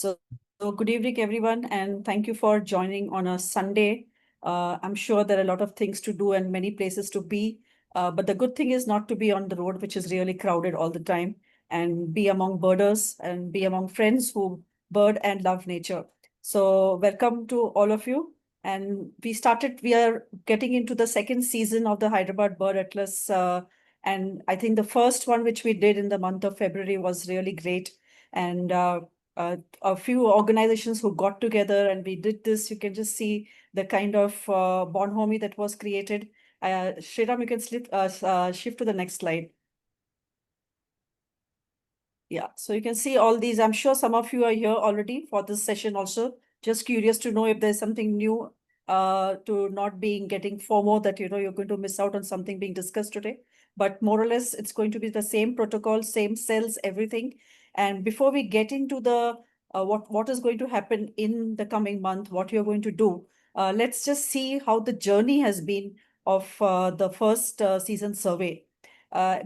So, good evening, everyone, and thank you for joining on a Sunday. I'm sure there are a lot of things to do and many places to be. But the good thing is not to be on the road, which is really crowded all the time, and be among birders and be among friends who bird and love nature. So, welcome to all of you. And we are getting into the second season of the Hyderabad Bird Atlas. And I think the first one, which we did in the month of February, was really great. And a few organizations who got together and we did this. You can just see the kind of bonhomie that was created. Sriram, you can shift to the next slide. Yeah, so you can see all these. I'm sure some of you are here already for this session also. Just curious to know if there's something new to not being getting FOMO that, you're going to miss out on something being discussed today. But more or less, it's going to be the same protocol, same cells, everything. And before we get into the what is going to happen in the coming month, what you're going to do, let's just see how the journey has been of the first season survey.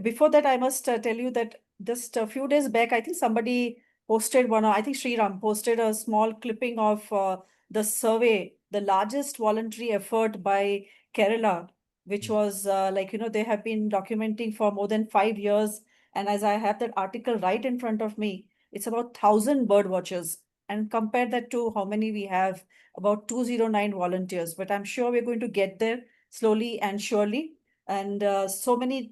Before that, I must tell you that just a few days back, I think somebody posted I think Sriram posted a small clipping of the survey, the largest voluntary effort by Kerala, which was they have been documenting for more than 5 years. And as I have that article right in front of me, it's about 1,000 bird watchers. And compare that to how many we have, about 209 volunteers. But I'm sure we're going to get there slowly and surely. And so many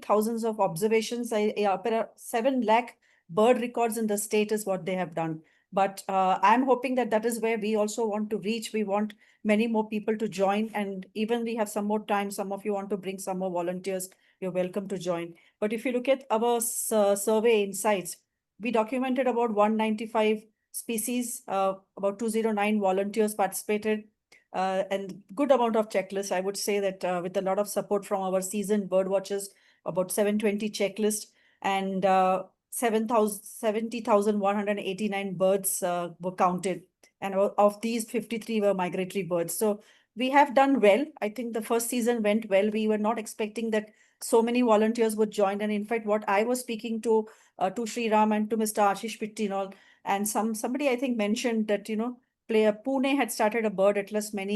thousands of observations. 7 lakh bird records in the state is what they have done. But I'm hoping that that is where we also want to reach. We want many more people to join, and even we have some more time. Some of you want to bring some more volunteers, you're welcome to join. But if you look at our survey insights, we documented about 195 species, about 209 volunteers participated, and good amount of checklists. I would say that with a lot of support from our seasoned bird watchers, about 720 checklists, and 70,189 birds were counted. And of these, 53 were migratory birds. So we have done well. I think the first season went well. We were not expecting that so many volunteers would join. And in fact, what I was speaking to Sri Ram and to Mr. Ashish Pitti and all, and somebody I think mentioned that, player Pune had started a bird atlas I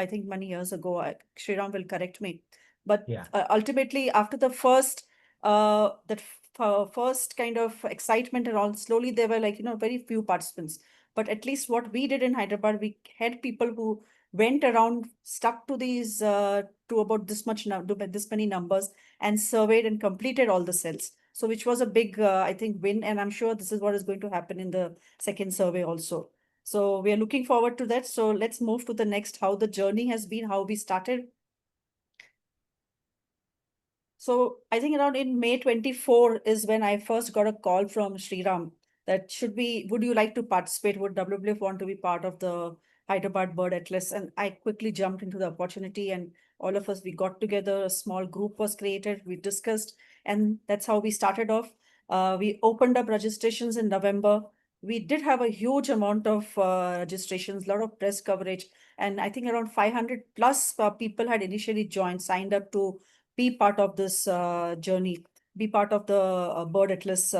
think many years ago. Sriram will correct me. But Yeah. ultimately, after the first first kind of excitement and all, slowly there were very few participants. But at least what we did in Hyderabad, we had people who went around, stuck to these to about this many numbers, and surveyed and completed all the cells. So which was a big, I think, win. And I'm sure this is what is going to happen in the second survey also. So we are looking forward to that. So let's move to the next, how the journey has been, how we started. So I think around in May 24 is when I first got a call from Sriram that would you like to participate? Would WWF want to be part of the Hyderabad Bird Atlas? And I quickly jumped into the opportunity, and all of us, we got together, a small group was created, we discussed, and that's how we started off. We opened up registrations in November. We did have a huge amount of registrations, a lot of press coverage, and I think around 500 plus people had initially signed up to be part of this journey, be part of the Bird Atlas.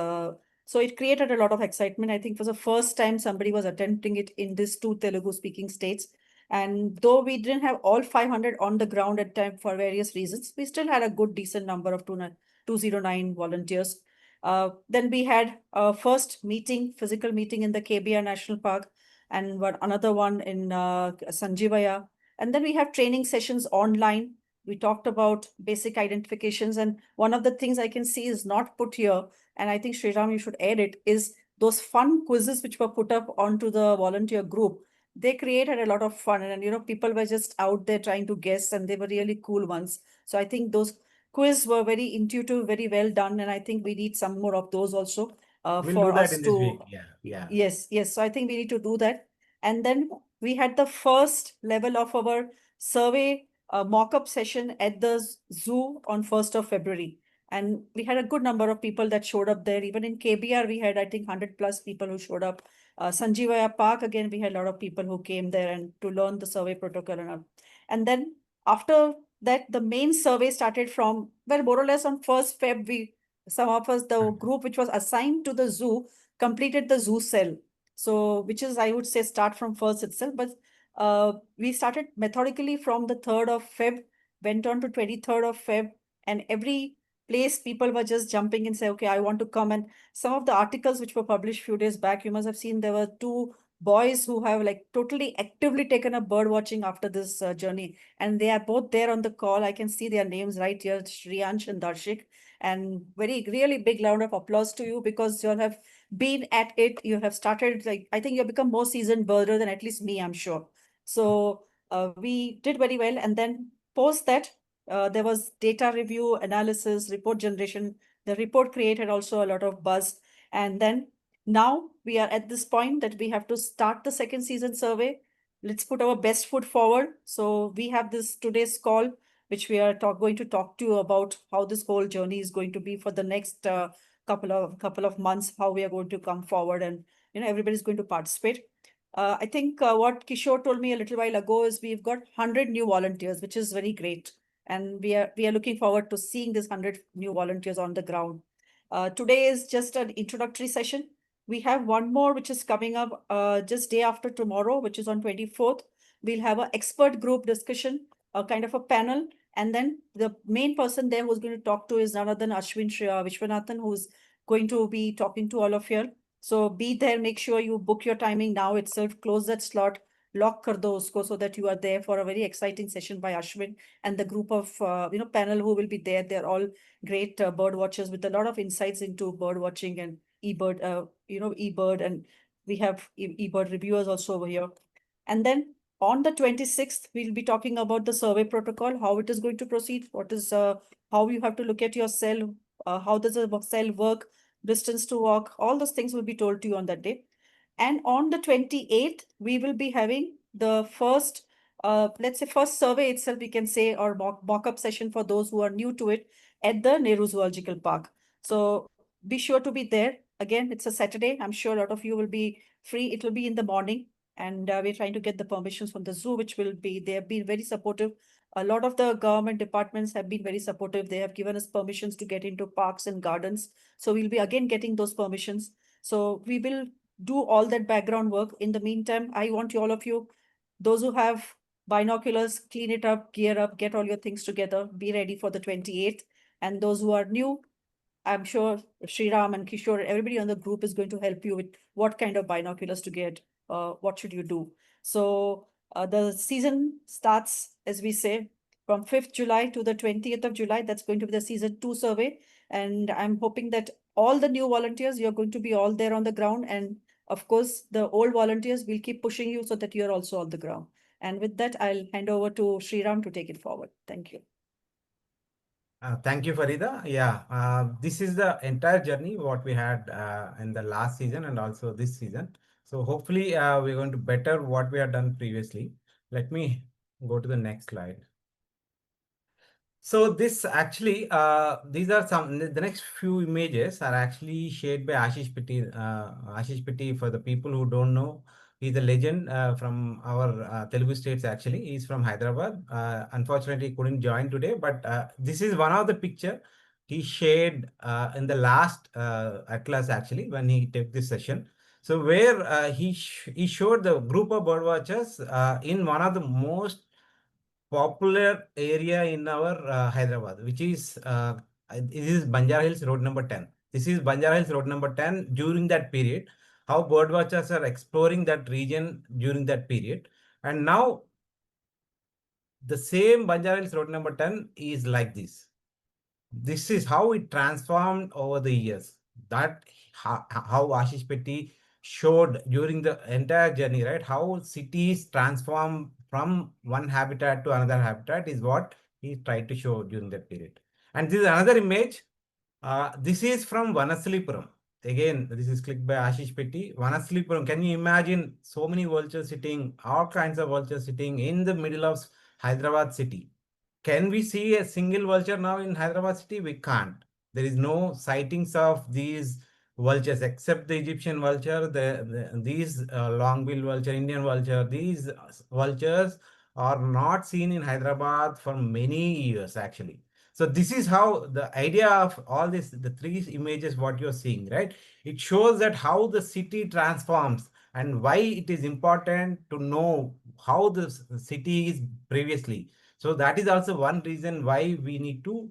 So it created a lot of excitement. I think for the first time somebody was attempting it in these two Telugu speaking states. And though we didn't have all 500 on the ground at time for various reasons, we still had a good decent number of 209 volunteers. Then we had a first meeting, physical meeting in the KBR National Park, and another one in Sanjivaya. And then we have training sessions online. We talked about basic identifications, and one of the things I can see is not put here, and I think Sriram, you should add it, is those fun quizzes which were put up onto the volunteer group. They created a lot of fun, and people were just out there trying to guess, and they were really cool ones. So I think those quiz were very intuitive, very well done, and I think we need some more of those also We'll do for that us in this to. week. Yeah. Yeah. Yes. So I think we need to do that. And then we had the first level of our survey mock-up session at the zoo on 1st of February. And we had a good number of people that showed up there. Even in KBR, we had, I think, 100 plus people who showed up. Sanjeevaya Park, again, we had a lot of people who came there and to learn the survey protocol and all. And then after that, the main survey started from, well, more or less on 1st Feb, some of us, the group which was assigned to the zoo, completed the zoo cell. So, which is, I would say, start from first itself. But we started methodically from the 3rd of Feb, went on to 23rd of Feb, and every place people were just jumping and say, okay, I want to come. And some of the articles which were published few days back, you must have seen there were two boys who have like totally actively taken up bird watching after this journey, and they are both there on the call. I can see their names right here, Shriyansh and Darshik. And very really big round of applause to you, because you all have been at it. You have started, like, I think you've become more seasoned birder than at least me, I'm sure. So we did very well. And then post that, there was data review, analysis, report generation. The report created also a lot of buzz. And then now we are at this point that we have to start the second season survey. Let's put our best foot forward. So we have this today's call, which we are going to talk to you about how this whole journey is going to be for the next couple of months, how we are going to come forward, and everybody's going to participate. I think what Kishore told me a little while ago is we've got 100 new volunteers, which is very great, and we are looking forward to seeing this 100 new volunteers on the ground. Today is just an introductory session. We have one more which is coming up just day after tomorrow, which is on 24th. We'll have an expert group discussion, a kind of a panel, and then the main person there who's going to talk to is none other than Ashwin Vishwanathan, who's going to be talking to all of you. So be there, make sure you book your timing now itself, close that slot, lock kar do usko, so that you are there for a very exciting session by Ashwin and the group of panel who will be there. They're all great bird watchers with a lot of insights into bird watching and eBird, eBird, and we have eBird reviewers also over here. And then on the 26th, we'll be talking about the survey protocol, how it is going to proceed, what is how you have to look at your cell, how does a cell work, distance to walk, all those things will be told to you on that day. And on the 28th, we will be having the first, let's say, first survey itself, we can say, or mock-up session for those who are new to it at the Nehru Zoological Park. So be sure to be there. Again, it's a Saturday. I'm sure a lot of you will be free. It will be in the morning. And we're trying to get the permissions from the zoo, which will be, they have been very supportive. A lot of the government departments have been very supportive. They have given us permissions to get into parks and gardens. So we'll be again getting those permissions. So we will do all that background work. In the meantime, I want all of you, those who have binoculars, clean it up, gear up, get all your things together, be ready for the 28th. And those who are new, I'm sure Sriram and Kishore, everybody on the group is going to help you with what kind of binoculars to get, what should you do. So the season starts, as we say, from 5th July to the 20th of July. That's going to be the season 2 survey. And I'm hoping that all the new volunteers, you're going to be all there on the ground. And of course, the old volunteers will keep pushing you so that you're also on the ground. And with that, I'll hand over to Sriram to take it forward. Thank you. Thank you, Farida. Yeah, this is the entire journey what we had in the last season and also this season. So hopefully we're going to better what we have done previously. Let me go to the next slide. So this actually, these are the next few images are actually shared by Ashish Pitti. Ashish Pitti, for the people who don't know, he's a legend from our Telugu states actually. He's from Hyderabad. Unfortunately, he couldn't join today, but this is one of the picture he shared in the last Atlas actually when he took this session. So where he showed the group of bird watchers in one of the most popular area in our Hyderabad, which is this is Banjara Hills Road number 10. This is Banjara Hills Road number 10 during that period. How bird watchers are exploring that region during that period. And now the same Banjara Hills Road number 10 is like this. This is how it transformed over the years. That how Ashish Petti showed during the entire journey, right? How cities transform from one habitat to another habitat is what he tried to show during that period. And this is another image. This is from Vanaslipuram. Again, this is clicked by Ashish Petti. Vanaslipuram. Can you imagine so many vultures sitting, all kinds of vultures sitting in the middle of Hyderabad city? Can we see a single vulture now in Hyderabad city? We can't. There is no sightings of these vultures except the Egyptian vulture, these long-bill vulture, Indian vulture. These vultures are not seen in Hyderabad for many years actually. So this is how the idea of all this, the three images, what you're seeing, right? It shows that how the city transforms and why it is important to know how the city is previously. So that is also one reason why we need to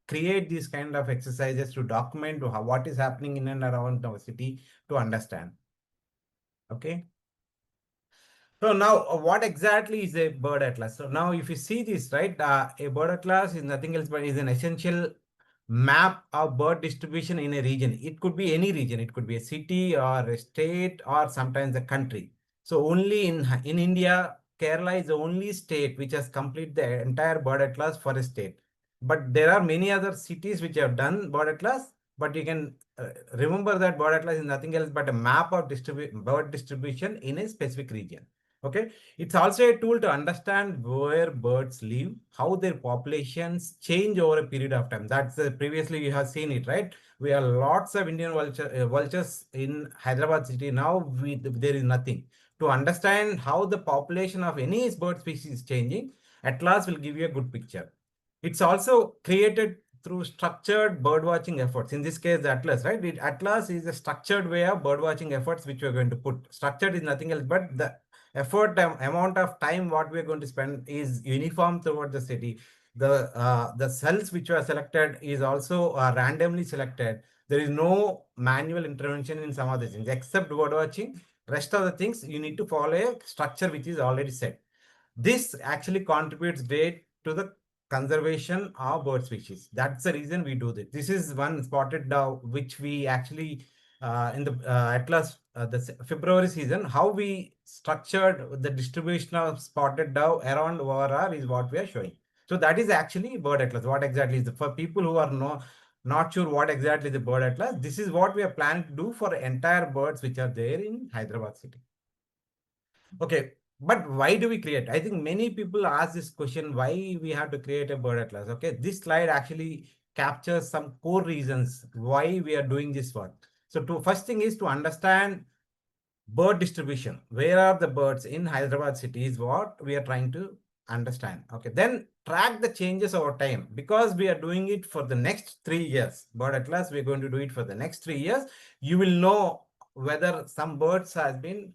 create these kind of exercises to document how, what is happening in and around our city to understand. Okay. So now, what exactly is a bird atlas? So now, if you see this, right, a bird atlas is nothing else but is an essential map of bird distribution in a region. It could be any region. It could be a city or a state or sometimes a country. So only in India, Kerala is the only state which has completed the entire bird atlas for a state. But there are many other cities which have done bird atlas. But you can remember that bird atlas is nothing else but a map of bird distribution in a specific region. Okay, it's also a tool to understand where birds live, how their populations change over a period of time. That's previously we have seen it, right? We have lots of Indian vultures in Hyderabad city. Now there is nothing. To understand how the population of any bird species is changing, Atlas will give you a good picture. It's also created through structured birdwatching efforts. In this case, the Atlas, right? Atlas is a structured way of birdwatching efforts which we are going to put. Structured is nothing else but the effort amount of time what we are going to spend is uniform throughout the city. The cells which were selected is also randomly selected. There is no manual intervention in some of the things except bird watching. Rest of the things you need to follow a structure which is already set. This actually contributes great to the conservation of bird species. That's the reason we do this. This is one spotted dove which we actually in the Atlas the February season, how we structured the distribution of spotted dove around ORR is what we are showing. So that is actually bird atlas. What exactly is the, for people who are not sure what exactly the bird atlas, this is what we are planning to do for entire birds which are there in Hyderabad city. Okay, but why do we create? I think many people ask this question, why we have to create a bird atlas? Okay, this slide actually captures some core reasons why we are doing this work. So first thing is to understand bird distribution. Where are the birds in Hyderabad city is what we are trying to understand. Okay, then track the changes over time because we are doing it for the next 3 years. Bird atlas, we're going to do it for the next 3 years. You will know whether some birds has been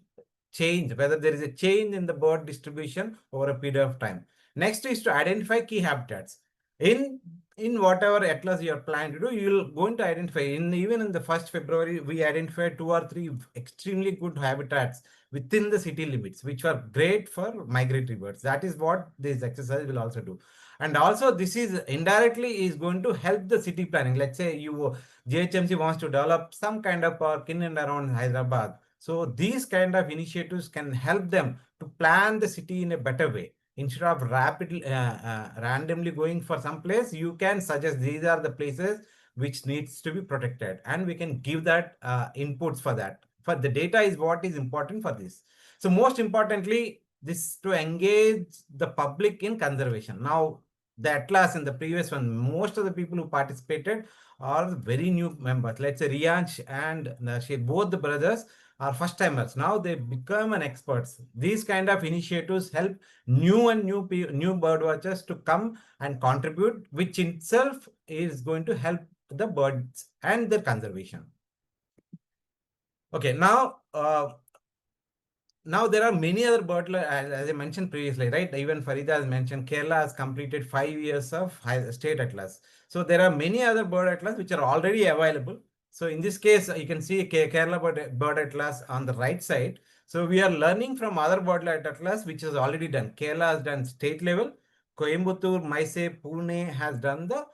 changed, whether there is a change in the bird distribution over a period of time. Next is to identify key habitats. In whatever atlas you are planning to do, you will going to identify even in the 1st February, we identified 2 or 3 extremely good habitats within the city limits, which are great for migratory birds. That is what this exercise will also do. And also this is indirectly is going to help the city planning. Let's say you GHMC wants to develop some kind of park in and around Hyderabad. So these kind of initiatives can help them to plan the city in a better way. Instead of randomly going for some place, you can suggest these are the places which needs to be protected, and we can give that inputs for that. For the data is what is important for this. So most importantly, this to engage the public in conservation. Now, the Atlas in the previous one, most of the people who participated are very new members. Let's say Riyansh and Nashir, both the brothers are first timers. Now they become an experts. These kind of initiatives help new bird watchers to come and contribute, which itself is going to help the birds and their conservation. Okay, now there are many other bird, as I mentioned previously, right? Even Farida has mentioned Kerala has completed 5 years of state atlas. So there are many other bird atlas which are already available. So in this case, you can see Kerala bird atlas on the right side. So we are learning from other bird atlas which is already done. Kerala has done state level. Coimbatore, Mysore, Pune has done the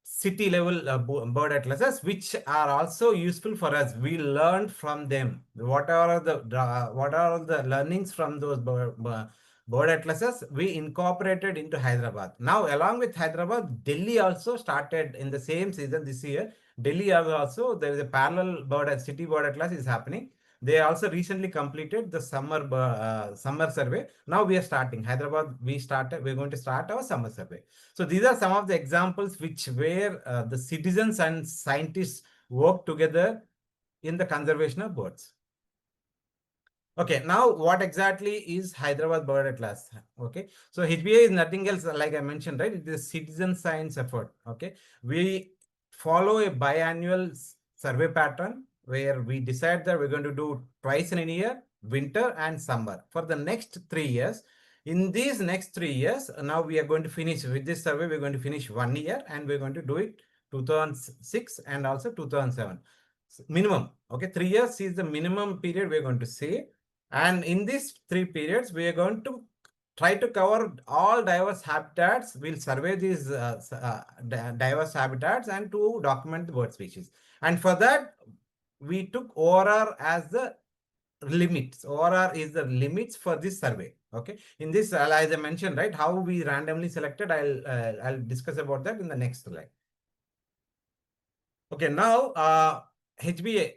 city level bird atlases, which are also useful for us. We learned from them. What are the learnings from those bird atlases we incorporated into Hyderabad. Now, along with Hyderabad, Delhi also started in the same season this year. Delhi also, there is a parallel city bird atlas is happening. They also recently completed the summer survey. Now we are starting Hyderabad. We're going to start our summer survey. So these are some of the examples which where the citizens and scientists work together in the conservation of birds. Okay, now what exactly is Hyderabad Bird Atlas? Okay, so HBA is nothing else, like I mentioned, right? It is a citizen science effort. Okay, we follow a biannual survey pattern where we decide that we're going to do twice in a year, winter and summer, for the next 3 years. In these next 3 years, now we are going to finish with this survey. We're going to finish 1 year, and we're going to do it 2006 and also 2007 minimum. Okay, 3 years is the minimum period we're going to say, and in these 3 periods, we are going to try to cover all diverse habitats. We'll survey these diverse habitats and to document the bird species. And for that, we took ORR as the limits. ORR is the limits for this survey. Okay. In this, as I mentioned, right, how we randomly selected, I'll discuss about that in the next slide. Okay, now HBA,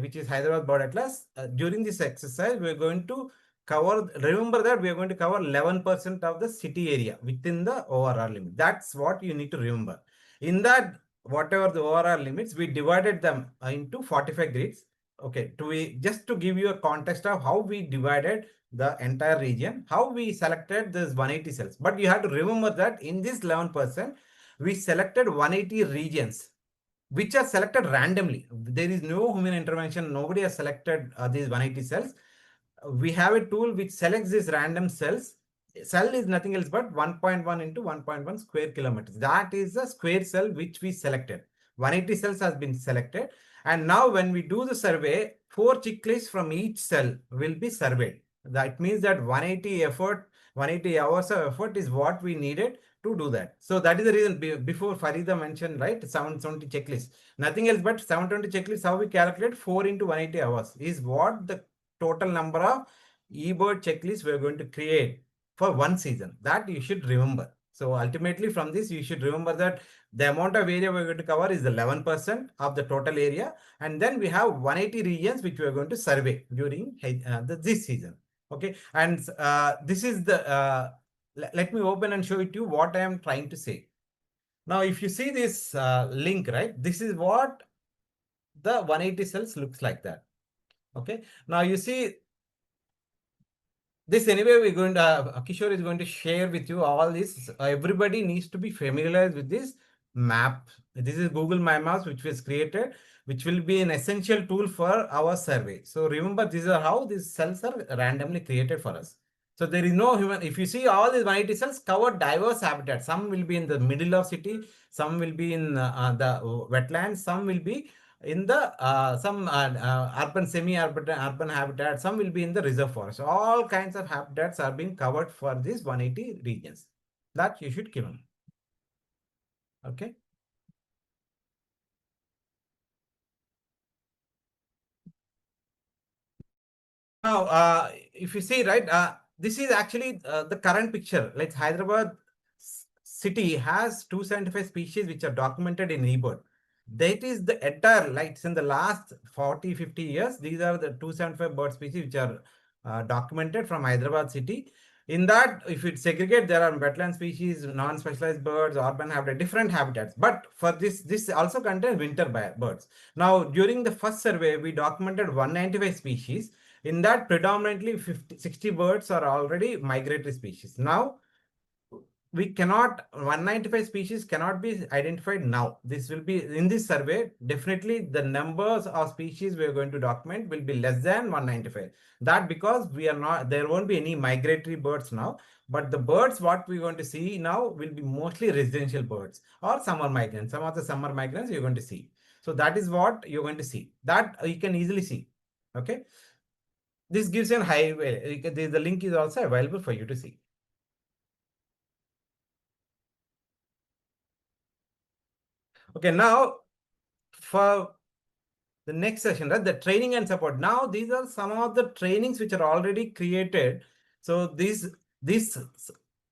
which is Hyderabad Bird Atlas, during this exercise, we're going to cover, remember that we are going to cover 11% of the city area within the ORR limit. That's what you need to remember. In that, whatever the ORR limits, we divided them into 45 grids. Okay, just to give you a context of how we divided the entire region, how we selected this 180 cells. But you have to remember that in this 11%, we selected 180 regions which are selected randomly. There is no human intervention. Nobody has selected these 180 cells. We have a tool which selects these random cells. Cell is nothing else but 1.1 into 1.1 square kilometers. That is the square cell which we selected. 180 cells has been selected. And now when we do the survey, 4 checklists from each cell will be surveyed. That means that 180 hours of effort is what we needed to do that. So that is the reason before Farida mentioned, right, 720 checklists. Nothing else but 720 checklists, how we calculate 4 into 180 hours is what the total number of eBird checklists we're going to create for one season. That you should remember. So ultimately from this, you should remember that the amount of area we're going to cover is 11% of the total area. And then we have 180 regions which we are going to survey during this season. Okay. And this is the, let me open and show it to you what I am trying to say. Now, if you see this link, right, this is what the 180 cells looks like that. Okay. Now you see this anyway, we're going to, Kishore is going to share with you all this. Everybody needs to be familiarized with this map. This is Google My Maps, which was created, which will be an essential tool for our survey. So remember, these are how these cells are randomly created for us. So there is no human, if you see all these 180 cells cover diverse habitats. Some will be in the middle of city, some will be in the wetlands, some will be in the some urban semi-urban habitat, some will be in the reserve forest. All kinds of habitats are being covered for these 180 regions that you should give them. Okay. Now, if you see, right, this is actually the current picture. Like Hyderabad city has 275 species which are documented in eBird. That is the entire, like in the last 40, 50 years, these are the 275 bird species which are documented from Hyderabad city. In that, if it segregate, there are wetland species, non-specialized birds, urban habitat, different habitats. But for this also contains winter birds. Now, during the first survey, we documented 195 species. In that, predominantly 60 birds are already migratory species. Now, we cannot, 195 species cannot be identified now. This will be in this survey. Definitely the numbers of species we are going to document will be less than 195. That because we are not, there won't be any migratory birds now, but the birds what we're going to see now will be mostly residential birds or summer migrants. Some of the summer migrants you're going to see. So that is what you're going to see. That you can easily see. Okay. This gives you a highway. The link is also available for you to see. Okay, now for the next session, right, the training and support. Now, these are some of the trainings which are already created. So this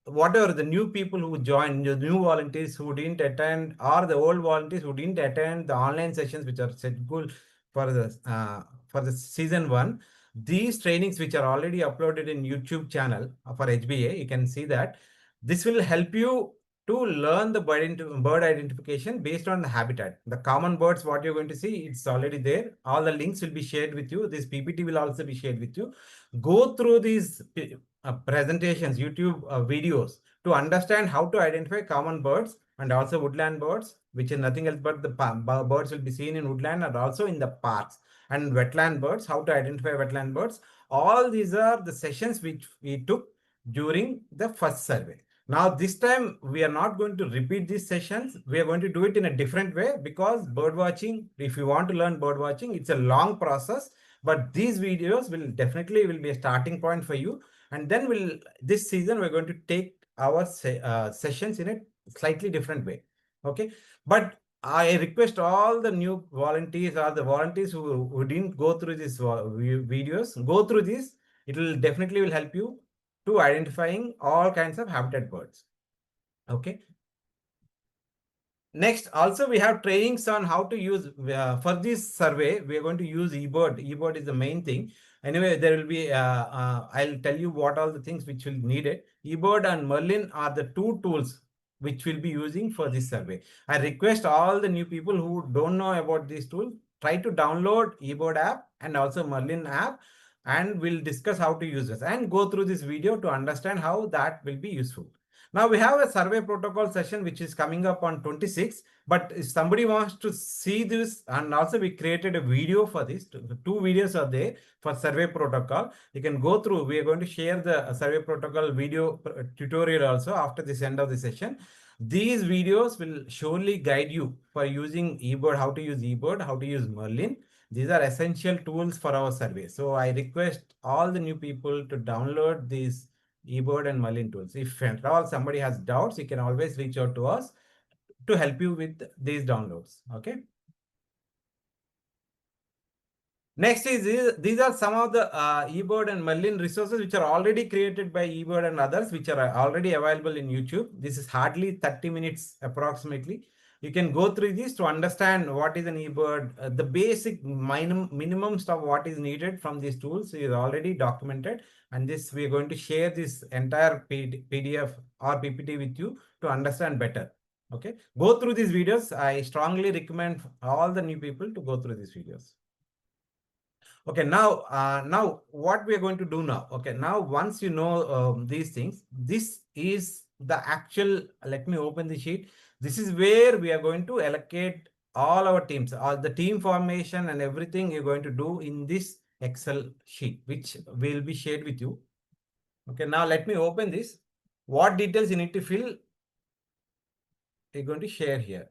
whatever the new people who joined, the new volunteers who didn't attend, or the old volunteers who didn't attend the online sessions which are scheduled for the season 1, these trainings which are already uploaded in YouTube channel for HBA, you can see that this will help you to learn the bird identification based on the habitat. The common birds, what you're going to see, it's already there. All the links will be shared with you. This PPT will also be shared with you. Go through these presentations, YouTube videos to understand how to identify common birds and also woodland birds, which is nothing else but the birds will be seen in woodland and also in the parks, and wetland birds, how to identify wetland birds. All these are the sessions which we took during the first survey. Now, this time we are not going to repeat these sessions. We are going to do it in a different way, because bird watching, if you want to learn bird watching, it's a long process. But these videos will definitely be a starting point for you. And then this season, we're going to take our sessions in a slightly different way. Okay. But I request all the new volunteers or the volunteers who didn't go through these videos, go through this. It will definitely will help you to identifying all kinds of habitat birds. Okay. Next, also we have trainings on how to use, for this survey, we are going to use eBird. eBird is the main thing. Anyway, there will be, I'll tell you what all the things which will need it. eBird and Merlin are the two tools which we'll be using for this survey. I request all the new people who don't know about this tool, try to download eBird app and also Merlin app, and we'll discuss how to use this and go through this video to understand how that will be useful. Now we have a survey protocol session which is coming up on 26. But if somebody wants to see this, and also we created a video for this, two videos are there for survey protocol. You can go through. We are going to share the survey protocol video tutorial also after this end of the session. These videos will surely guide you for using eBird, how to use eBird, how to use Merlin. These are essential tools for our survey. So I request all the new people to download these eBird and Merlin tools. If at all somebody has doubts, you can always reach out to us to help you with these downloads. Okay. Next is these are some of the eBird and Merlin resources which are already created by eBird and others, which are already available in YouTube. This is hardly 30 minutes approximately. You can go through this to understand what is an eBird. The basic minimum stuff what is needed from these tools is already documented. And this we are going to share this entire PDF or PPT with you to understand better. Okay. Go through these videos. I strongly recommend all the new people to go through these videos. Okay, now what we are going to do now. Okay, now once you know these things, this is the actual, let me open the sheet. This is where we are going to allocate all our teams, all the team formation and everything you're going to do in this Excel sheet, which will be shared with you. Okay, now let me open this. What details you need to fill, you're going to share here.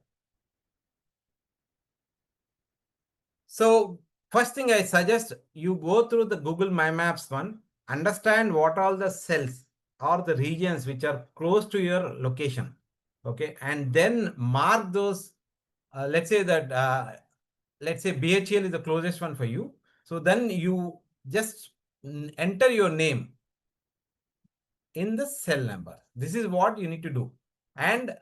So first thing I suggest you go through the Google My Maps one, understand what all the cells or the regions which are close to your location. Okay. And then mark those, let's say that, let's say BHL is the closest one for you. So then you just enter your name in the cell number. This is what you need to do. And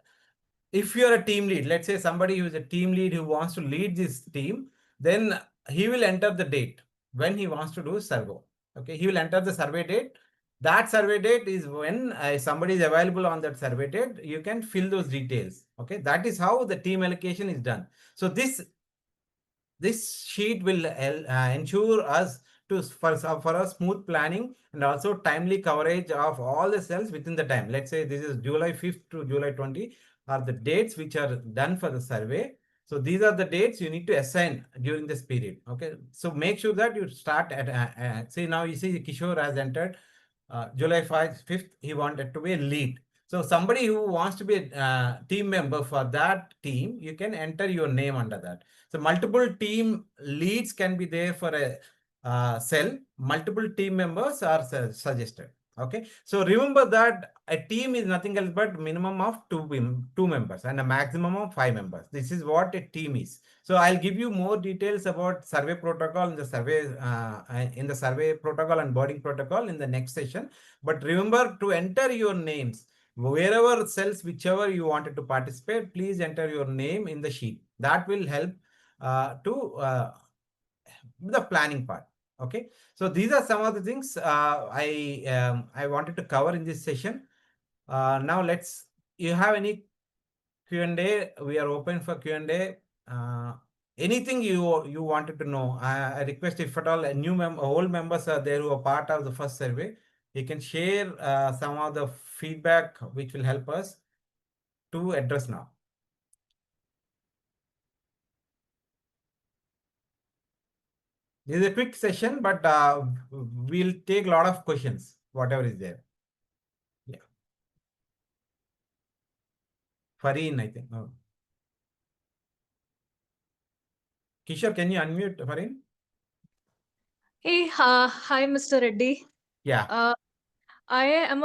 if you're a team lead, let's say somebody who is a team lead who wants to lead this team, then he will enter the date when he wants to do survey. Okay, he will enter the survey date. That survey date is when somebody is available on that survey date. You can fill those details. Okay, that is how the team allocation is done. So this sheet will ensure us for a smooth planning and also timely coverage of all the cells within the time. Let's say this is July 5th to July 20 are the dates which are done for the survey. So these are the dates you need to assign during this period. Okay. So make sure that you start at, say now you see Kishore has entered July 5th, he wanted to be a lead. So somebody who wants to be a team member for that team, you can enter your name under that. So multiple team leads can be there for a cell. Multiple team members are suggested. Okay. So remember that a team is nothing else but minimum of two members and a maximum of 5 members. This is what a team is. So I'll give you more details about survey protocol in the survey protocol and boarding protocol in the next session. But remember to enter your names. Wherever cells, whichever you wanted to participate, please enter your name in the sheet. That will help to the planning part. Okay. So these are some of the things I wanted to cover in this session. Now you have any Q&A. We are open for Q&A. Anything you wanted to know, I request if at all old members are there who are part of the first survey, you can share some of the feedback which will help us to address now. This is a quick session, but we'll take a lot of questions, whatever is there. Yeah. Fareen, I think. Oh. Kishore, can you unmute Fareen? Hey, hi, Mr. Reddy. Yeah. I am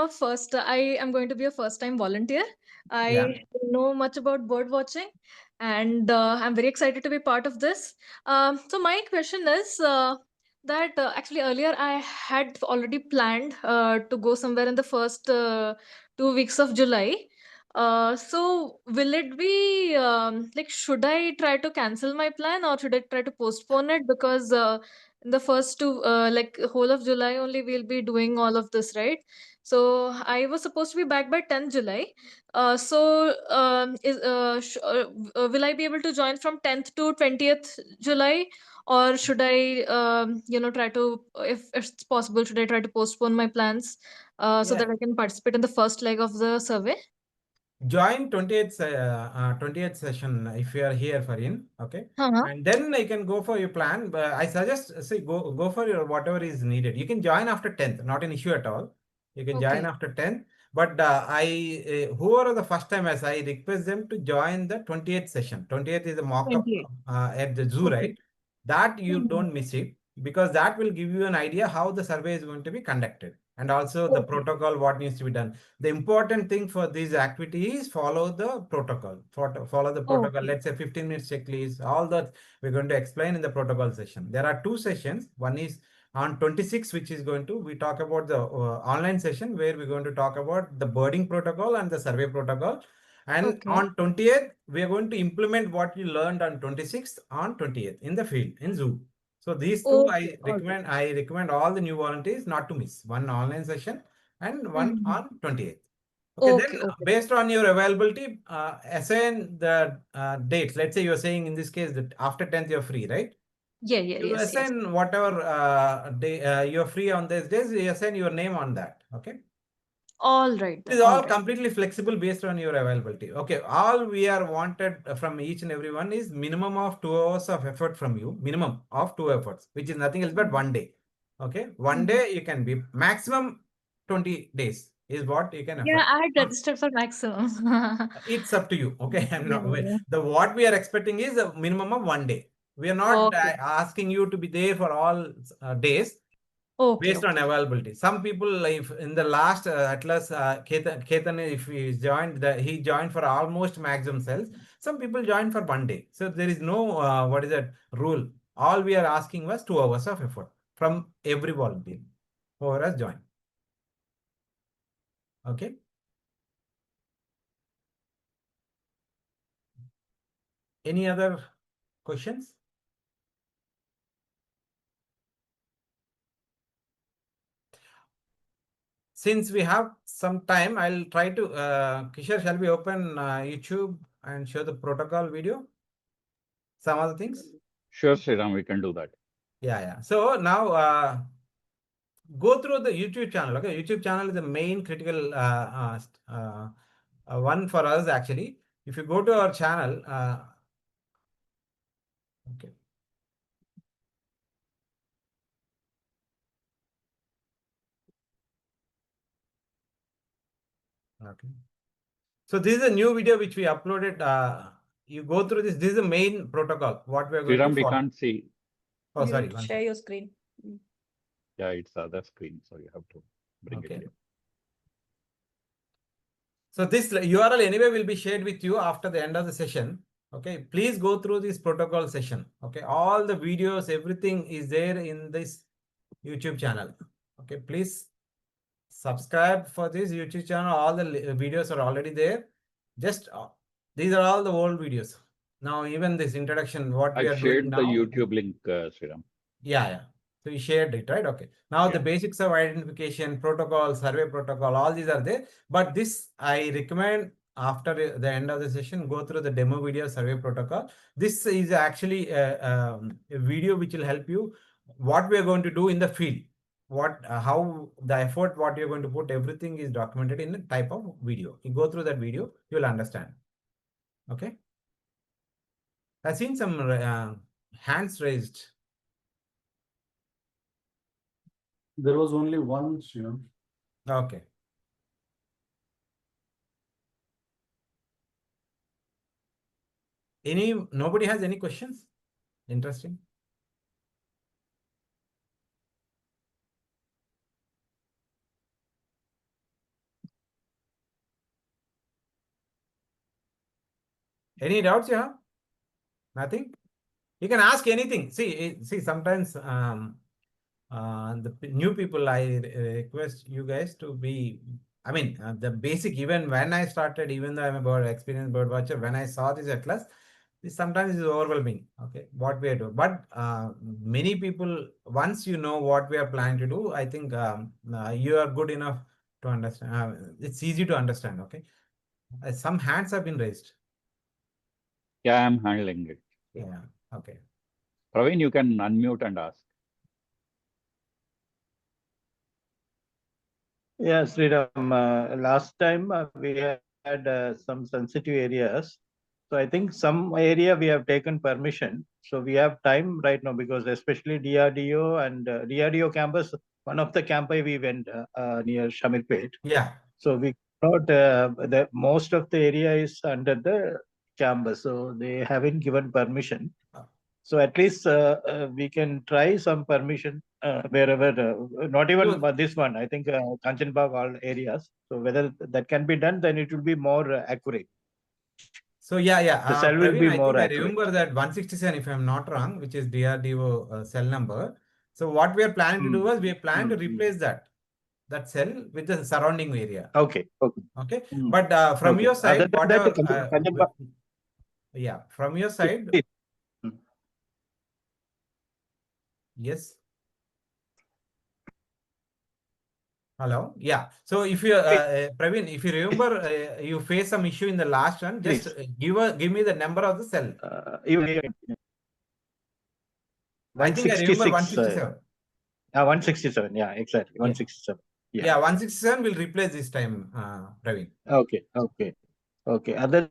going to be a first-time volunteer. Yeah. I don't know much about bird watching, and I'm very excited to be part of this. So my question is that actually earlier I had already planned to go somewhere in the first 2 weeks of July. So will it be like, should I try to cancel my plan or should I try to postpone it? Because in the first like whole of July only we'll be doing all of this, right? So I was supposed to be back by 10th July. Will I be able to join from 10th to 20th July? Or should I, try to, if it's possible, should I try to postpone my plans so that I can participate in the first leg of the survey? Join 20th session if you are here, Farin. Okay. Uh-huh. And then I can go for your plan. But I suggest, see, go for your whatever is needed. You can join after 10th, not an issue at all. You can join Okay. after 10th. But whoever are the first timers, I request them to join the 20th session. 20th is a mock-up 28. at the zoo, Okay. right? That you Mhm. don't miss it, because that will give you an idea how the survey is going to be conducted, and also the Okay. protocol, what needs to be done. The important thing for these activities, follow the protocol. Follow the protocol. Okay. Let's say 15 minutes checklist, all that we're going to explain in the protocol session. There are two sessions. One is on 26, which is going to, we talk about the online session where we're going to talk about the birding protocol and the survey protocol. And Okay. on 20th, we are going to implement what you learned on 26th on 20th in the field, in zoo. So these two, Okay. All right. I recommend all the new volunteers not to miss. One online session and one Mhm. on 28th. Okay, Okay. then Okay. based on your availability, assign the dates. Let's say you're saying in this case that after 10th you're free, right? Yeah. Yeah. You Yes. Yes. assign whatever day you're free on these days, you assign your name on that. Okay. All right It then. is All all right. completely flexible based on your availability. Okay, all we are wanted from each and everyone is minimum of 2 hours of effort from you, minimum of 2 efforts, which is nothing else but Mhm. 1 day. Okay, one Mhm. day you can be maximum 20 days is what you can Yeah, afford. I had registered for maximum. It's up to you. Okay, I'm Yeah. not Yeah. the what we are expecting is a minimum of 1 day. We are not Okay. asking you to be there for all days Okay. based on Okay. availability. Some people, if in the last Atlas, Ketan, if he joined, he joined for almost maximum cells. Some people joined for 1 day. So there is no what is that rule. All we are asking was 2 hours of effort from every volunteer who has joined. Okay. Any other questions? Since we have some time, I'll try to, Kishore, shall we open YouTube and show the protocol video? Some other things? Sure, Sriram, we can do that. Yeah. So now go through the YouTube channel. Okay, YouTube channel is the main critical one for us actually. If you go to our channel, okay. Okay. So this is a new video which we uploaded. You go through this. This is the main protocol. What we are going to Sriram, we follow. can't see. Oh, You sorry. need to One share second. your screen. Yeah, it's the other screen, so you have to bring Okay. it here. So this URL anyway will be shared with you after the end of the session. Okay, please go through this protocol session. Okay, all the videos, everything is there in this YouTube channel. Okay, please subscribe for this YouTube channel. All the videos are already there. Just these are all the old videos. Now even this introduction, what we I are doing shared the now. YouTube link, Sriram. Yeah. So you shared it, right? Okay. Now the Yeah. basics of identification, protocol, survey protocol, all these are there. But this I recommend after the end of the session, go through the demo video survey protocol. This is actually a video which will help you what we are going to do in the field. How the effort, what you're going to put, everything is documented in a type of video. You go through that video, you'll understand. Okay. I've seen some hands raised. There was only one, Sriram. Okay. Nobody has any questions? Interesting. Any doubts you have? Nothing? You can ask anything. See, sometimes the new people, I request you guys to be, I mean, the basic, even when I started, even though I'm a experienced bird watcher, when I saw this atlas, sometimes it's overwhelming, okay, what we are doing. But many people, once you know what we are planning to do, I think you are good enough to understand. It's easy to understand, okay. Some hands have been raised. Yeah, I'm handling it. Yeah, okay. Praveen, you can unmute and ask. Yeah, Sriram, last time we had some sensitive areas. So I think some area we have taken permission. So we have time right now because especially DRDO and DRDO campus, one of the campi we went near Shamirpet. Yeah. So we got the most of the area is under the campus. So they haven't given permission. So at least we can try some permission wherever, not even this one, I think Kanchanbag, all areas. So whether that can be done, then it will be more accurate. So yeah. The cell will Praveen, be I more think I accurate. remember that 167, if I'm not wrong, which is DRDO cell number. So what we are planning to do was we are planning to replace that cell with the surrounding area. Okay. Okay. But from your side, Other than whatever, that, Kanchanbag, yeah, from your side, yes. Hello. Yeah. So if you, Praveen, if you remember, you faced some issue in the last one, just give me the number of the cell. I think I remember 167. 167. Yeah, exactly. 167. Yeah, 167 will replace this time, Praveen. Okay. Other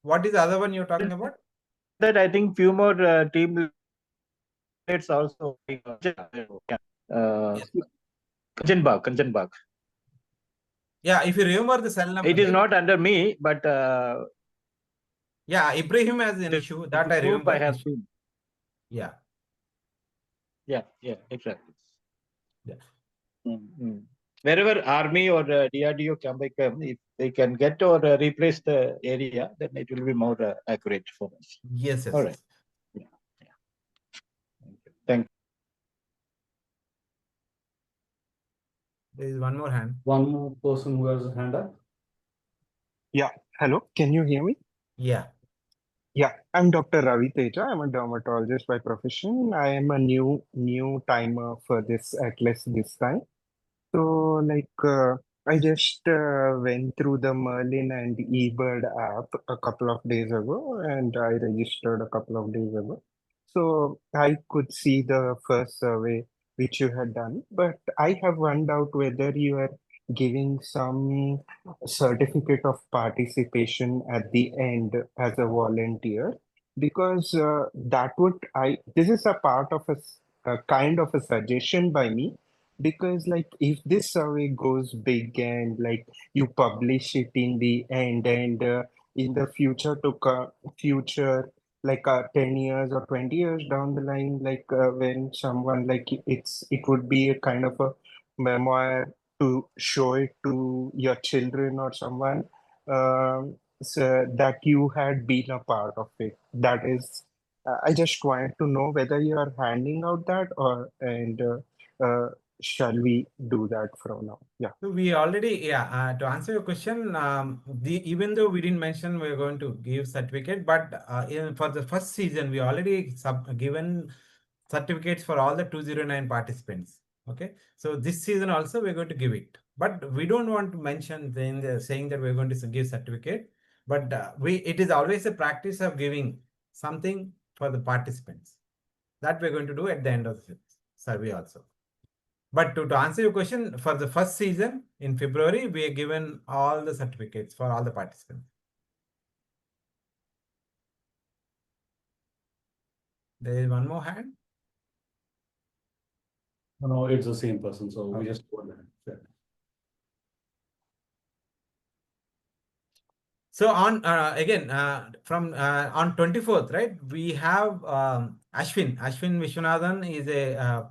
What is the other one you're talking about? that, I think few more team leads also. Kanchanbag. Yeah, if you remember the cell number. It is not under me, but yeah, Ibrahim has an issue that I remember. I have seen. Yeah, exactly. Yeah. Wherever army or DRDO can become, if they can get or replace the area, then it will be more accurate for us. Yes. All right. Yeah. Thank you. There is one more hand. One more person who has a hand up. Yeah. Hello. Can you hear me? Yeah. Yeah. I'm Dr. Ravi Teja. I'm a dermatologist by profession. I am a new timer for this atlas this time. So I just went through the Merlin and eBird app a couple of days ago, and I registered a couple of days ago. So I could see the first survey which you had done, but I have one doubt whether you are giving some certificate of participation at the end as a volunteer, because this is a part of a kind of a suggestion by me, because if this survey goes big and you publish it in the end, and in the future 10 years or 20 years down the line, when someone it would be a kind of a memoir to show it to your children or someone, so that you had been a part of it. That is, I just wanted to know whether you are handing out that, shall we do that from now? Yeah. So we already, to answer your question, even though we didn't mention we're going to give certificate, but for the first season, we already given certificates for all the 209 participants. Okay, so this season also we're going to give it, but we don't want to mention saying that we're going to give certificate, but it is always a practice of giving something for the participants. That we're going to do at the end of the survey also. But to answer your question, for the first season in February, we are given all the certificates for all the participants. There is one more hand. No, it's the same person, so we just go ahead. Yeah. So on again from on 24th, right? We have Ashwin Vishwanathan is a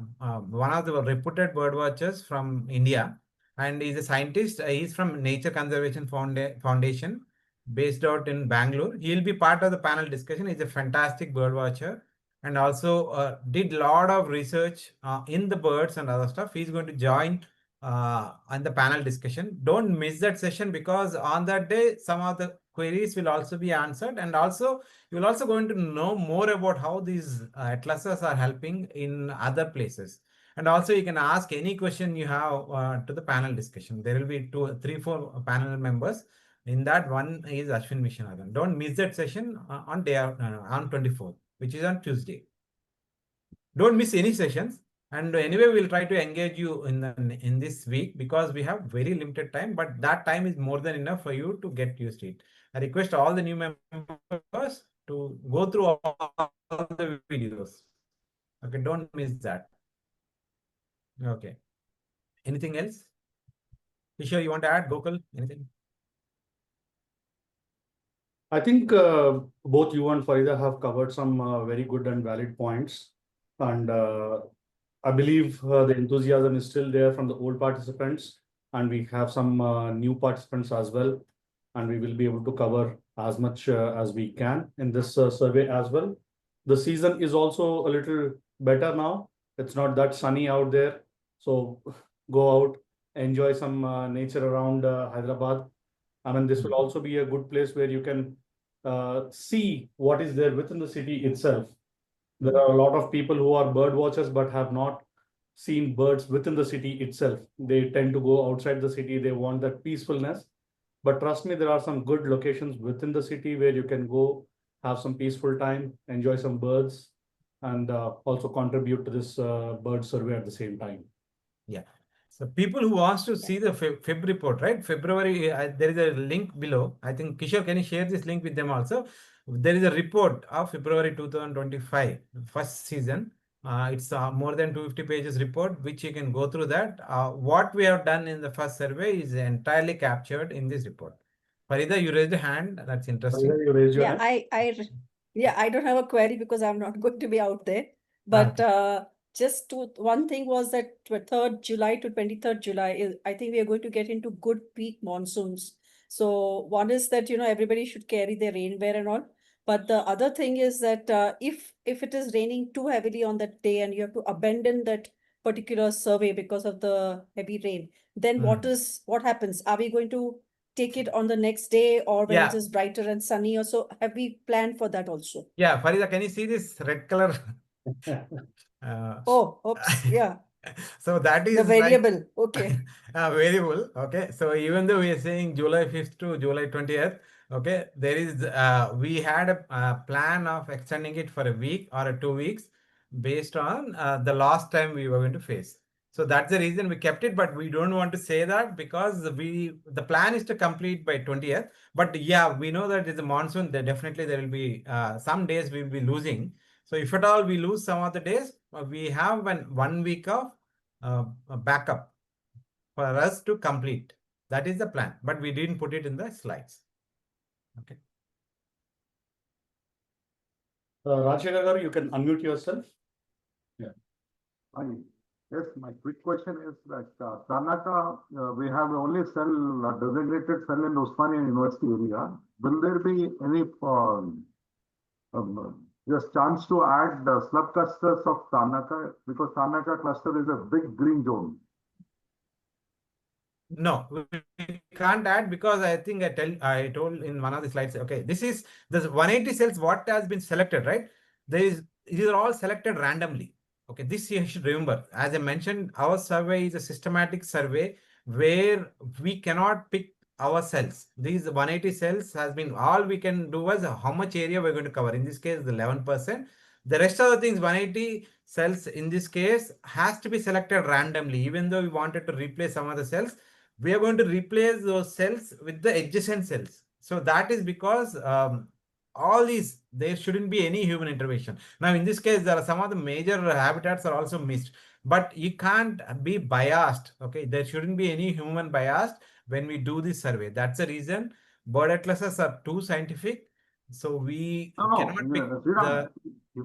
one of the reputed bird watchers from India, and he's a scientist. He's from Nature Conservation Foundation, based out in Bangalore. He'll be part of the panel discussion. He's a fantastic bird watcher, and also did a lot of research in the birds and other stuff. He's going to join on the panel discussion. Don't miss that session, because on that day some of the queries will also be answered, and also you will also going to know more about how these atlases are helping in other places. And also you can ask any question you have to the panel discussion. There will be 2, 3, 4 panel members. In that, one is Ashwin Vishwanathan. Don't miss that session on 24th, which is on Tuesday. Don't miss any sessions. And anyway, we'll try to engage you in this week, because we have very limited time, but that time is more than enough for you to get used to it. I request all the new members to go through all the videos. Okay, don't miss that. Okay. Anything else? Kishore, you want to add? Gokul, anything? I think both you and Farida have covered some very good and valid points. And I believe the enthusiasm is still there from the old participants, and we have some new participants as well. And we will be able to cover as much as we can in this survey as well. The season is also a little better now. It's not that sunny out there. So go out, enjoy some nature around Hyderabad. I mean, this will also be a good place where you can see what is there within the city itself. There are a lot of people who are bird watchers but have not seen birds within the city itself. They tend to go outside the city. They want that peacefulness. But trust me, there are some good locations within the city where you can go, have some peaceful time, enjoy some birds, and also contribute to this bird survey at the same time. Yeah. So people who wants to see the Feb report, right? February, there is a link below. I think Kishore, can you share this link with them also? There is a report of February 2025, first season. It's more than 250 pages report, which you can go through that. What we have done in the first survey is entirely captured in this report. Farida, you raised a hand. That's interesting. Farida, you raise your Yeah, hand. I don't have a query because I'm not going to be out there. But just one thing was that 3rd July to 23rd July, I think we are going to get into good peak monsoons. So one is that, everybody should carry their rainwear and all. But the other thing is that if it is raining too heavily on that day and you have to abandon that particular survey because of the heavy rain, then what happens? Are we going to take it on the next day, or when it is brighter and sunny, or so? Have we planned for that also? Yeah, Farida, can you see this red color? Oh, oops, yeah. So that is The variable, okay. variable. Okay. So even though we are saying July 5th to July 20th, okay, there is we had a plan of extending it for a week or 2 weeks based on the last time we were going to face. So that's the reason we kept it, but we don't want to say that, because the plan is to complete by 20th. But yeah, we know that it's a monsoon. There definitely there will be some days we will be losing. So if at all we lose some of the days, we have 1 week of a backup for us to complete. That is the plan, but we didn't put it in the slides. Okay. Rajshekar, you can unmute yourself. Yeah. Yes, my quick question is that Karnataka, we have only cell, designated cell in Osmania University area. Will there be any just chance to add slab clusters of Karnataka? Because Karnataka cluster is a big green zone. No, we can't add, because I think I told in one of the slides. Okay, this is the 180 cells. What has been selected, right? These are all selected randomly. Okay, this you should remember. As I mentioned, our survey is a systematic survey where we cannot pick our cells. These 180 cells has been, all we can do was how much area we're going to cover. In this case, the 11%. The rest of the things, 180 cells in this case has to be selected randomly. Even though we wanted to replace some of the cells, we are going to replace those cells with the adjacent cells. So that is because all these, there shouldn't be any human intervention. Now, in this case, there are some of the major habitats are also missed, but you can't be biased. Okay, there shouldn't be any human bias when we do this survey. That's the reason bird atlases are too scientific. So we cannot pick the,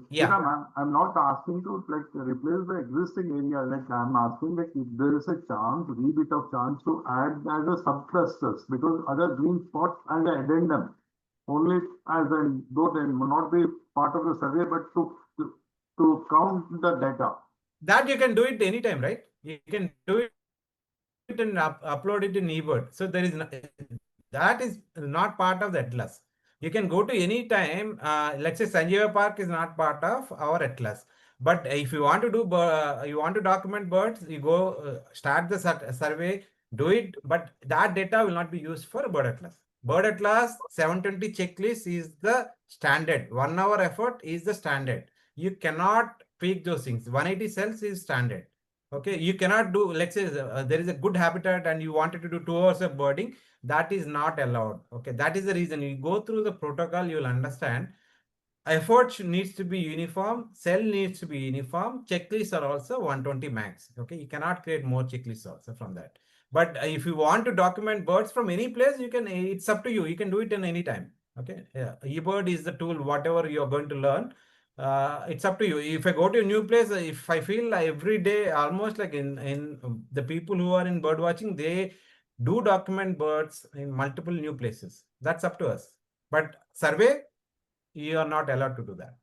yeah. Sriram, I'm not asking to like replace the existing area. Like I'm asking like if there is a chance, wee bit of chance to add as a subclusters because other green spots and the addendum only as an though they will not be part of the survey, but to count the data. That you can do it anytime, right? You can do it and upload it in eBird. So there is no, that is not part of the atlas. You can go to any time. Let's say Sanjeeva Park is not part of our atlas. But if you want to do, you want to document birds, you go start the survey, do it. But that data will not be used for bird atlas. Bird atlas 720 checklist is the standard. 1 hour effort is the standard. You cannot pick those things. 180 cells is standard. Okay, you cannot do, let's say there is a good habitat and you wanted to do 2 hours of birding, that is not allowed. Okay, that is the reason you go through the protocol, you will understand. Effort needs to be uniform, cell needs to be uniform, checklists are also 120 max. Okay, you cannot create more checklists also from that. But if you want to document birds from any place, you can, it's up to you. You can do it in any time. Okay, yeah. eBird is the tool, whatever you are going to learn. It's up to you. If I go to a new place, if I feel like every day, almost like in the people who are in bird watching, they do document birds in multiple new places. That's up to us. But survey, you are not allowed to do that.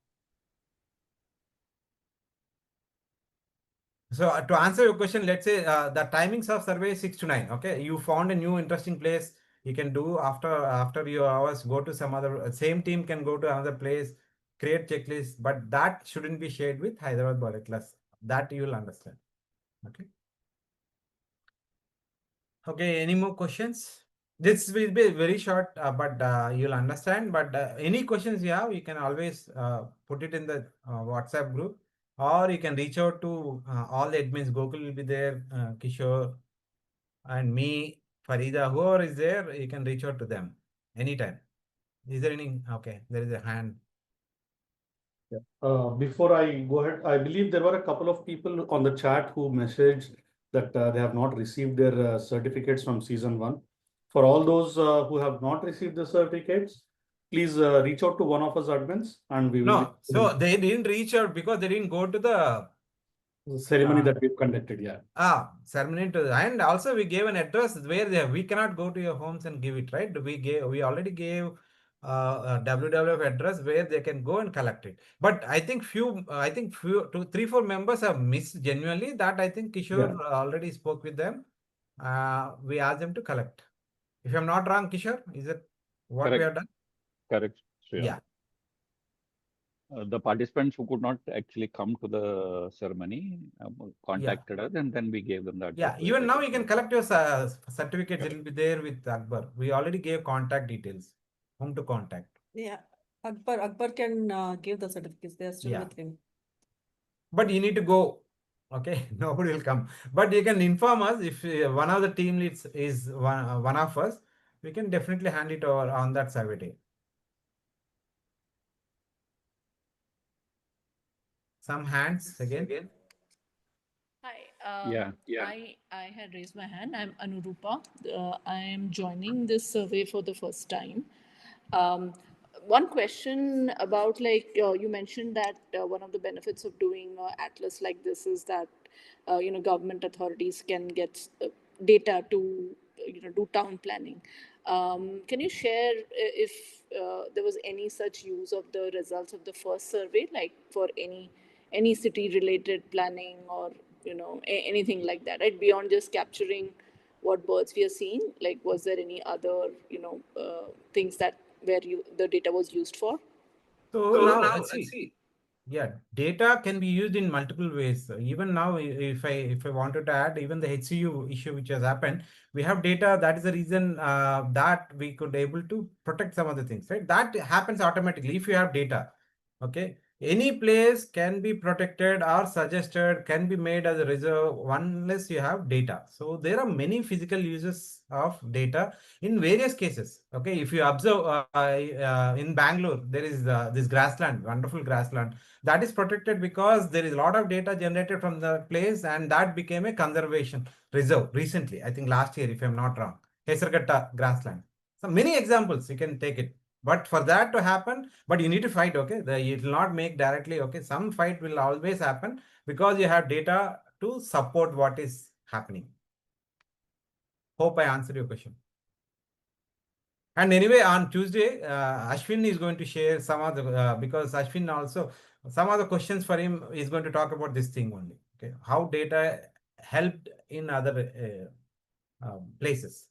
So to answer your question, let's say the timings of survey is 6 to 9. Okay, you found a new interesting place. You can do after your hours. Go to some other same team can go to another place, create checklist, but that shouldn't be shared with Hyderabad Bird Atlas. That you will understand. Okay. Okay. Any more questions? This will be very short, but you'll understand. But any questions you have, you can always put it in the WhatsApp group, or you can reach out to all the admins. Gokul will be there, Kishore, and me, Farida, whoever is there, you can reach out to them anytime. Is there any? Okay, there is a hand. Yeah. Before I go ahead, I believe there were a couple of people on the chat who messaged that they have not received their certificates from season 1. For all those who have not received the certificates, please reach out to one of us admins and we will. No, so they didn't reach out because they didn't go to the ceremony that we've conducted. Yeah. Ceremony to, and also we gave an address where we cannot go to your homes and give it, right? We already gave a WWF address where they can go and collect it. But I think few 3-4 members have missed genuinely that. I think Kishore already spoke with them. We asked them to collect. If I'm not wrong, Kishore, is it what Correct. we have done? Correct. Sriram. Yeah. The participants who could not actually come to the ceremony contacted us, and then we gave them that. Yeah, even now you can collect your certificates. It will be there with Akbar. We already gave contact details, whom to contact. Yeah, Akbar can give the certificates. They are still with him. But you need to go. Okay, nobody will come. But you can inform us if one of the team leads is one of us. We can definitely hand it over on that survey day. Some hands again. Hi. I had raised my hand. I'm Anurupa. I am joining this survey for the first time. One question about you mentioned that one of the benefits of doing atlas like this is that government authorities can get data to do town planning. Can you share if there was any such use of the results of the first survey, like for any city related planning or anything like that, right? Beyond just capturing what birds we are seeing, like was there any other things that where the data was used for? So now let's see. Yeah, data can be used in multiple ways. Even now, if I wanted to add, even the HCU issue which has happened, we have data. That is the reason that we could able to protect some of the things, right? That happens automatically if you have data. Okay, any place can be protected or suggested, can be made as a reserve unless you have data. So there are many physical uses of data in various cases. Okay, if you observe in Bangalore, there is this grassland, wonderful grassland that is protected because there is a lot of data generated from the place, and that became a conservation reserve recently. I think last year, if I'm not wrong, Hesarghatta grassland. So many examples you can take it. But for that to happen, but you need to fight, okay? It will not make directly, okay? Some fight will always happen because you have data to support what is happening. Hope I answered your question. And anyway, on Tuesday, Ashwin is going to share some of the, because Ashwin also, some of the questions for him is going to talk about this thing only. Okay, how data helped in other places.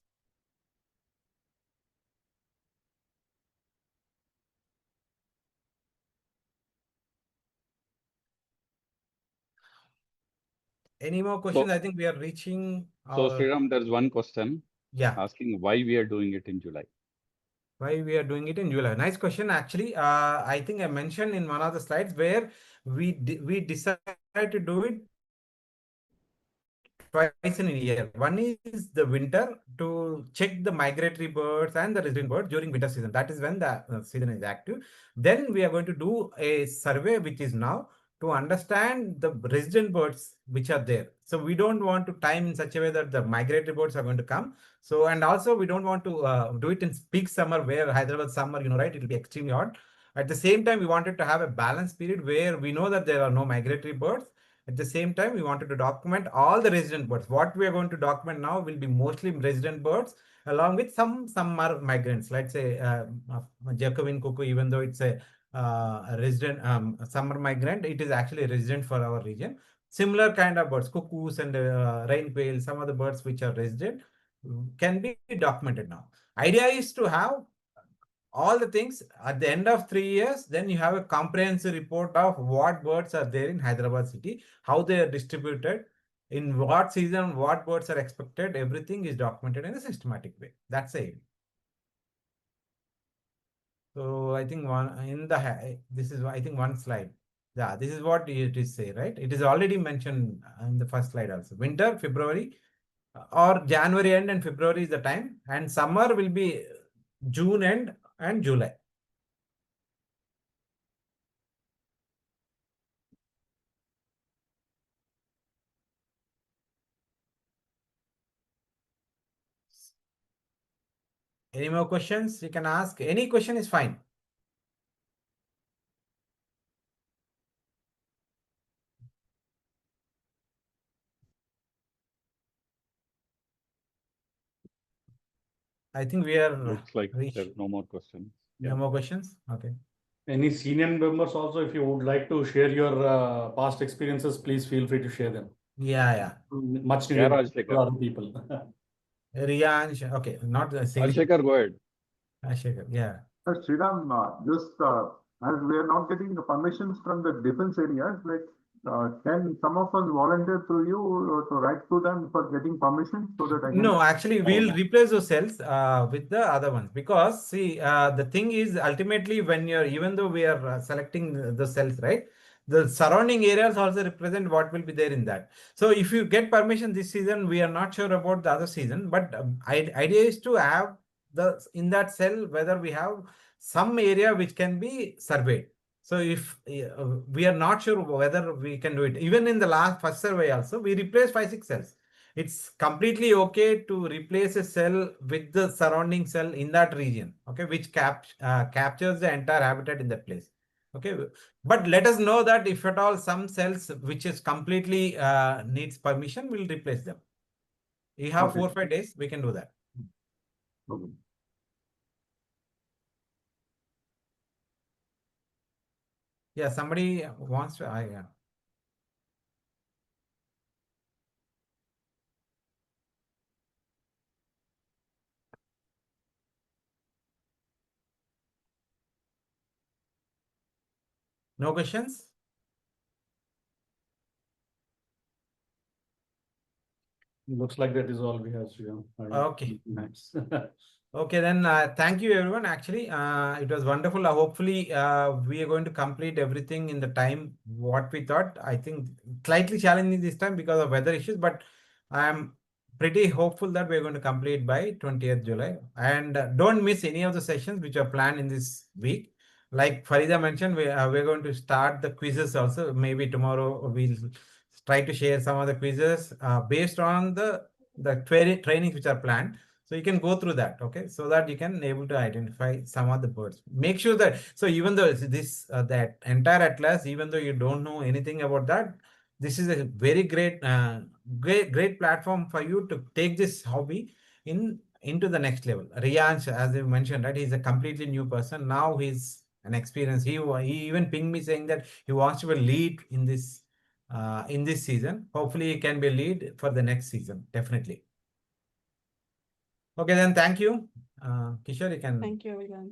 Any more questions? I think we are reaching. So Sriram, there's one question. Yeah. Asking why we are doing it in July. Why we are doing it in July? Nice question. Actually, I think I mentioned in one of the slides where we decided to do it twice in a year. One is the winter to check the migratory birds and the resident birds during winter season. That is when the season is active. Then we are going to do a survey, which is now to understand the resident birds which are there. So we don't want to time in such a way that the migratory birds are going to come. So, and also we don't want to do it in peak summer where Hyderabad summer, right, it will be extremely hot. At the same time, we wanted to have a balanced period where we know that there are no migratory birds. At the same time, we wanted to document all the resident birds. What we are going to document now will be mostly resident birds, along with some are migrants. Let's say Jacobin cuckoo, even though it's a resident summer migrant, it is actually a resident for our region. Similar kind of birds, cuckoos and rain quail, some of the birds which are resident can be documented now. Idea is to have all the things at the end of 3 years, then you have a comprehensive report of what birds are there in Hyderabad city, how they are distributed, in what season, what birds are expected, everything is documented in a systematic way. That's it. So I think this is I think one slide. Yeah, this is what it is say, right? It is already mentioned in the first slide also. Winter, February, or January end and February is the time, and summer will be June end and July. Any more questions? You can ask. Any question is fine. I think we are. Looks like there's no more questions. No more questions? Okay. Any senior members also, if you would like to share your past experiences, please feel free to share them. Yeah. Much Yeah, needed for Rajshekar. other people. Riyan, okay, not the same. Rajshekar, go ahead. Rajshekar, yeah. Sriram, just as we are not getting the permissions from the defense areas, like can some of us volunteer to you to write to them for getting permission so that I can? No, actually, we'll replace those cells with the other ones, because see, the thing is ultimately when you're, even though we are selecting the cells, right? The surrounding areas also represent what will be there in that. So if you get permission this season, we are not sure about the other season, but idea is to have in that cell whether we have some area which can be surveyed. So if we are not sure whether we can do it, even in the first survey also, we replaced 5-6 cells. It's completely okay to replace a cell with the surrounding cell in that region, okay, which captures the entire habitat in that place. Okay, but let us know that if at all some cells which is completely needs permission, we'll replace them. You have 4 or 5 days, we can do that. Okay. Yeah, somebody wants to, yeah. No questions? Looks like that is all we have, Sriram. Okay. Nice. Okay, then thank you everyone. Actually, it was wonderful. Hopefully, we are going to complete everything in the time what we thought. I think slightly challenging this time because of weather issues, but I am pretty hopeful that we're going to complete by 20th July. And don't miss any of the sessions which are planned in this week. Like Farida mentioned, we're going to start the quizzes also. Maybe tomorrow we'll try to share some of the quizzes based on the trainings which are planned. So you can go through that, okay, so that you can able to identify some of the birds. Make sure that, so even though this that entire atlas, even though you don't know anything about that, this is a very great platform for you to take this hobby into the next level. Riyansh, as I mentioned, that he's a completely new person. Now he's an experience. He even pinged me saying that he wants to be a lead in this season. Hopefully he can be a lead for the next season, definitely. Okay, then thank you. Kishore, you can. Thank you, everyone.